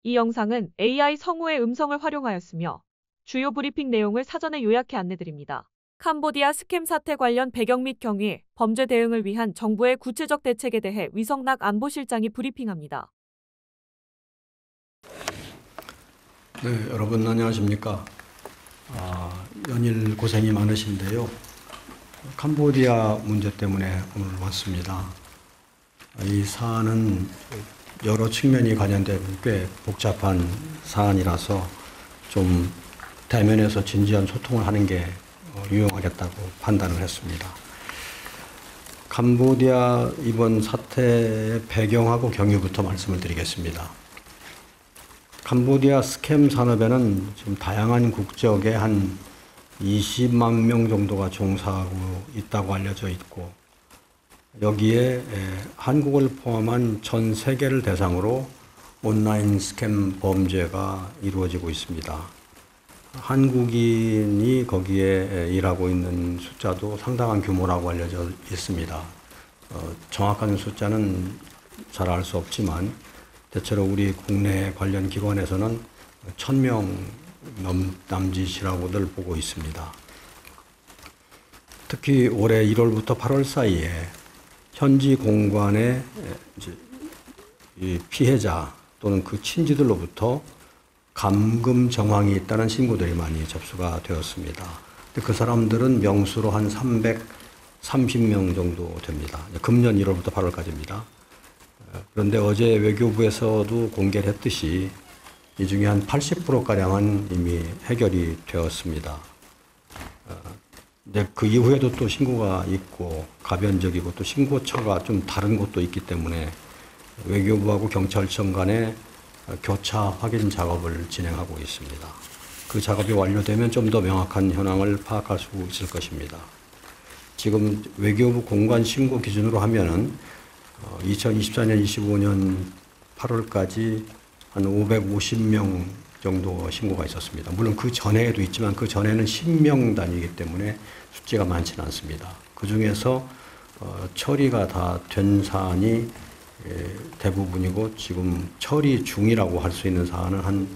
이 영상은 AI 성우의 음성을 활용하였으며 주요 브리핑 내용을 사전에 요약해 안내드립니다. 캄보디아 스캠 사태 관련 배경 및 경위, 범죄 대응을 위한 정부의 구체적 대책에 대해 위성락 안보실장이 브리핑합니다. 네, 여러분 안녕하십니까. 연일 고생이 많으신데요. 캄보디아 문제 때문에 오늘 왔습니다. 이 사안은 여러 측면이 관련된 꽤 복잡한 사안이라서 좀 대면에서 진지한 소통을 하는 게 유용하겠다고 판단을 했습니다. 캄보디아 이번 사태의 배경하고 경위부터 말씀을 드리겠습니다. 캄보디아 스캠 산업에는 지금 다양한 국적의 한 20만 명 정도가 종사하고 있다고 알려져 있고, 여기에 한국을 포함한 전 세계를 대상으로 온라인 스캠 범죄가 이루어지고 있습니다. 한국인이 거기에 일하고 있는 숫자도 상당한 규모라고 알려져 있습니다. 정확한 숫자는 잘 알 수 없지만 대체로 우리 국내 관련 기관에서는 1000명 남짓이라고들 보고 있습니다. 특히 올해 1월부터 8월 사이에 현지 공관의 피해자 또는 그 친지들로부터 감금 정황이 있다는 신고들이 많이 접수가 되었습니다. 그 사람들은 명수로 한 330명 정도 됩니다. 금년 1월부터 8월까지입니다. 그런데 어제 외교부에서도 공개를 했듯이 이 중에 한 80%가량은 이미 해결이 되었습니다. 근데 그 이후에도 또 신고가 있고 가변적이고 또 신고처가 좀 다른 곳도 있기 때문에 외교부하고 경찰청 간에 교차 확인 작업을 진행하고 있습니다. 그 작업이 완료되면 좀 더 명확한 현황을 파악할 수 있을 것입니다. 지금 외교부 공관 신고 기준으로 하면은 2024년, 25년 8월까지 한 550명 정도 신고가 있었습니다. 물론 그 전에도 있지만 그 전에는 10명 단위이기 때문에 숫자가 많지는 않습니다. 그 중에서 처리가 다 된 사안이 대부분이고 지금 처리 중이라고 할 수 있는 사안은 한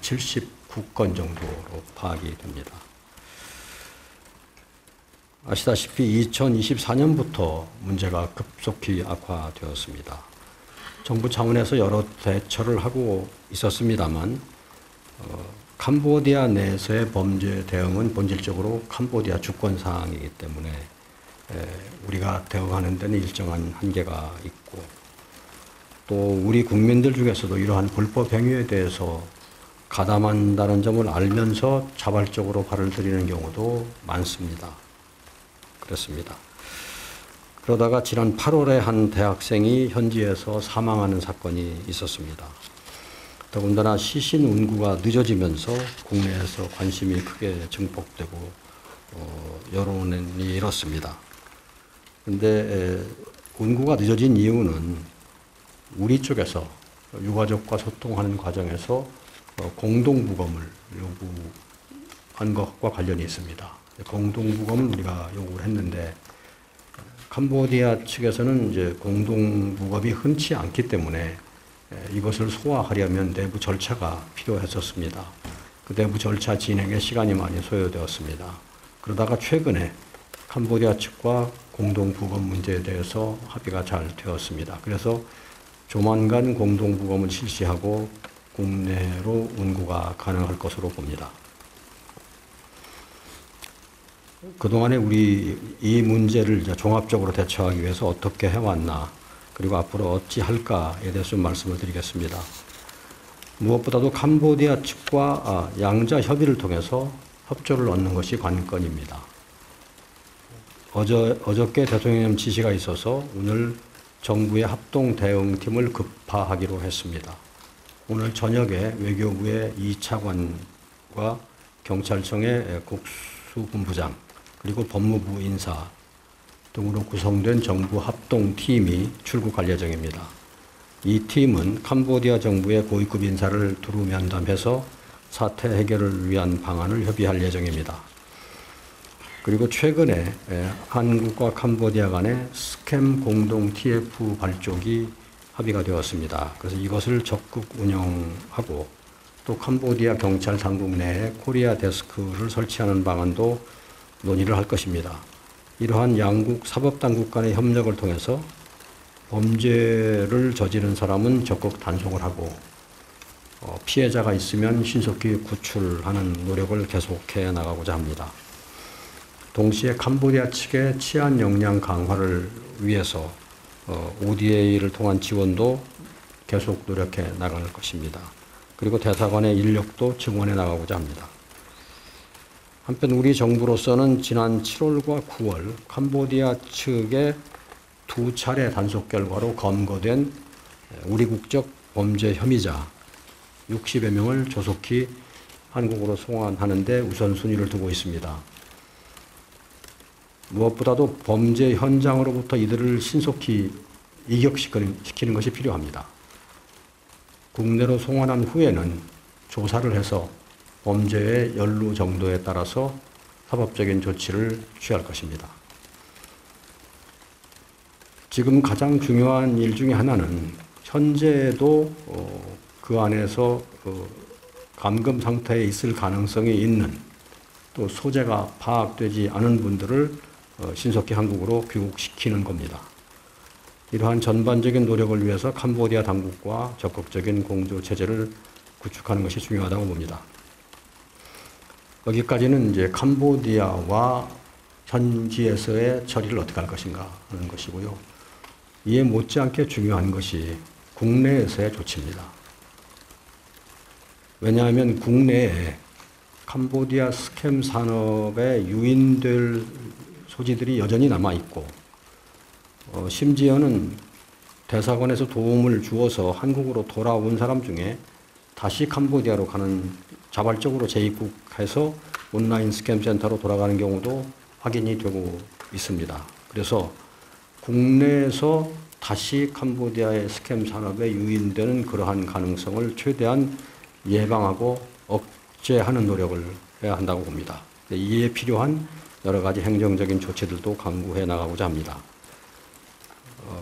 79건 정도로 파악이 됩니다. 아시다시피 2024년부터 문제가 급속히 악화되었습니다. 정부 차원에서 여러 대처를 하고 있었습니다만 캄보디아 내에서의 범죄 대응은 본질적으로 캄보디아 주권 사항이기 때문에 우리가 대응하는 데는 일정한 한계가 있고, 또 우리 국민들 중에서도 이러한 불법 행위에 대해서 가담한다는 점을 알면서 자발적으로 발을 들이는 경우도 많습니다. 그렇습니다. 그러다가 지난 8월에 한 대학생이 현지에서 사망하는 사건이 있었습니다. 더군다나 시신 운구가 늦어지면서 국내에서 관심이 크게 증폭되고 여론이 일었습니다. 그런데 운구가 늦어진 이유는 우리 쪽에서 유가족과 소통하는 과정에서 공동부검을 요구한 것과 관련이 있습니다. 공동부검을 우리가 요구를 했는데 캄보디아 측에서는 이제 공동부검이 흔치 않기 때문에 이것을 소화하려면 내부 절차가 필요했었습니다. 그 내부 절차 진행에 시간이 많이 소요되었습니다. 그러다가 최근에 캄보디아 측과 공동부검 문제에 대해서 합의가 잘 되었습니다. 그래서 조만간 공동부검을 실시하고 국내로 운구가 가능할 것으로 봅니다. 그동안에 우리 이 문제를 이제 종합적으로 대처하기 위해서 어떻게 해왔나, 그리고 앞으로 어찌 할까에 대해서 좀 말씀을 드리겠습니다. 무엇보다도 캄보디아 측과 양자 협의를 통해서 협조를 얻는 것이 관건입니다. 어저께 대통령님 지시가 있어서 오늘 정부의 합동 대응팀을 급파하기로 했습니다. 오늘 저녁에 외교부의 이 차관과 경찰청의 국수본부장 그리고 법무부 인사 등으로 구성된 정부 합동팀이 출국할 예정입니다. 이 팀은 캄보디아 정부의 고위급 인사를 두루 면담해서 사태 해결을 위한 방안을 협의할 예정입니다. 그리고 최근에 한국과 캄보디아 간의 스캠 공동 TF 발족이 합의가 되었습니다. 그래서 이것을 적극 운영하고 또 캄보디아 경찰 당국 내에 코리아 데스크를 설치하는 방안도 논의를 할 것입니다. 이러한 양국 사법당국 간의 협력을 통해서 범죄를 저지른 사람은 적극 단속을 하고 피해자가 있으면 신속히 구출하는 노력을 계속해 나가고자 합니다. 동시에 캄보디아 측의 치안 역량 강화를 위해서 ODA를 통한 지원도 계속 노력해 나갈 것입니다. 그리고 대사관의 인력도 증원해 나가고자 합니다. 한편 우리 정부로서는 지난 7월과 9월 캄보디아 측의 2차례 단속 결과로 검거된 우리 국적 범죄 혐의자 60여 명을 조속히 한국으로 송환하는 데 우선순위를 두고 있습니다. 무엇보다도 범죄 현장으로부터 이들을 신속히 이격시키는 것이 필요합니다. 국내로 송환한 후에는 조사를 해서 범죄의 연루 정도에 따라서 사법적인 조치를 취할 것입니다. 지금 가장 중요한 일 중에 하나는 현재도 그 안에서 감금 상태에 있을 가능성이 있는 또 소재가 파악되지 않은 분들을 신속히 한국으로 귀국시키는 겁니다. 이러한 전반적인 노력을 위해서 캄보디아 당국과 적극적인 공조 체제를 구축하는 것이 중요하다고 봅니다. 여기까지는 이제 캄보디아와 현지에서의 처리를 어떻게 할 것인가 하는 것이고요. 이에 못지않게 중요한 것이 국내에서의 조치입니다. 왜냐하면 국내에 캄보디아 스캠 산업에 유인될 소지들이 여전히 남아있고 심지어는 대사관에서 도움을 주어서 한국으로 돌아온 사람 중에 다시 캄보디아로 가는 자발적으로 재입국해서 온라인 스캠 센터로 돌아가는 경우도 확인이 되고 있습니다. 그래서 국내에서 다시 캄보디아의 스캠 산업에 유인되는 그러한 가능성을 최대한 예방하고 억제하는 노력을 해야 한다고 봅니다. 이에 필요한 여러 가지 행정적인 조치들도 강구해 나가고자 합니다.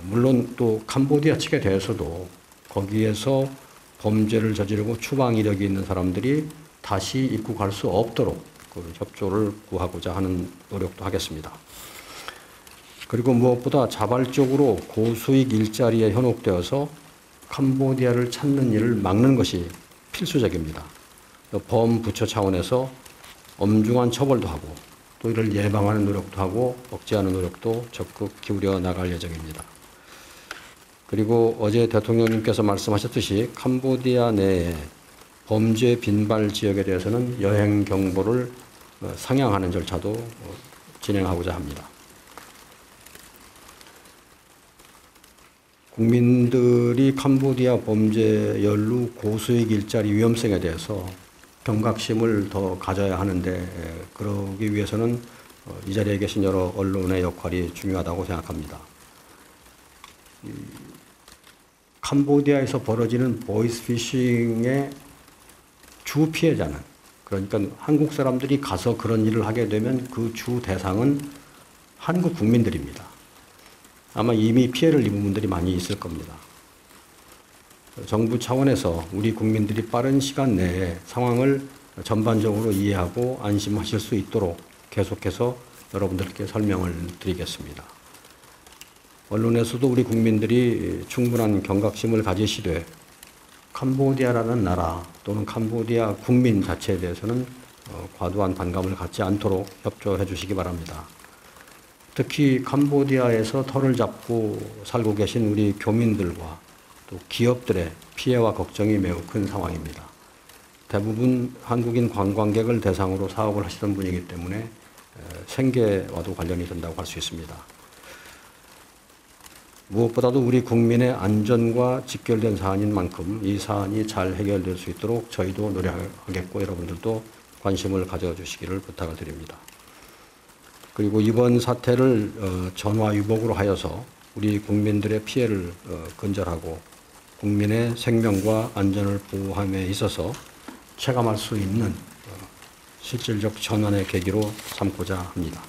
물론 또 캄보디아 측에 대해서도 거기에서 범죄를 저지르고 추방 이력이 있는 사람들이 다시 입국할 수 없도록 그 협조를 구하고자 하는 노력도 하겠습니다. 그리고 무엇보다 자발적으로 고수익 일자리에 현혹되어서 캄보디아를 찾는 일을 막는 것이 필수적입니다. 범부처 차원에서 엄중한 처벌도 하고 또 이를 예방하는 노력도 하고 억제하는 노력도 적극 기울여 나갈 예정입니다. 그리고 어제 대통령님께서 말씀하셨듯이 캄보디아 내에 범죄 빈발 지역에 대해서는 여행 경보를 상향하는 절차도 진행하고자 합니다. 국민들이 캄보디아 범죄 연루 고수익 일자리 위험성에 대해서 경각심을 더 가져야 하는데 그러기 위해서는 이 자리에 계신 여러 언론의 역할이 중요하다고 생각합니다. 캄보디아에서 벌어지는 보이스피싱의 주 피해자는 그러니까 한국 사람들이 가서 그런 일을 하게 되면 그 주 대상은 한국 국민들입니다. 아마 이미 피해를 입은 분들이 많이 있을 겁니다. 정부 차원에서 우리 국민들이 빠른 시간 내에 상황을 전반적으로 이해하고 안심하실 수 있도록 계속해서 여러분들께 설명을 드리겠습니다. 언론에서도 우리 국민들이 충분한 경각심을 가지시되 캄보디아라는 나라 또는 캄보디아 국민 자체에 대해서는 과도한 반감을 갖지 않도록 협조해 주시기 바랍니다. 특히 캄보디아에서 터를 잡고 살고 계신 우리 교민들과 또 기업들의 피해와 걱정이 매우 큰 상황입니다. 대부분 한국인 관광객을 대상으로 사업을 하시던 분이기 때문에 생계와도 관련이 된다고 할 수 있습니다. 무엇보다도 우리 국민의 안전과 직결된 사안인 만큼 이 사안이 잘 해결될 수 있도록 저희도 노력하겠고 여러분들도 관심을 가져주시기를 부탁을 드립니다. 그리고 이번 사태를 전화위복으로 하여서 우리 국민들의 피해를 근절하고 국민의 생명과 안전을 보호함에 있어서 체감할 수 있는 실질적 전환의 계기로 삼고자 합니다.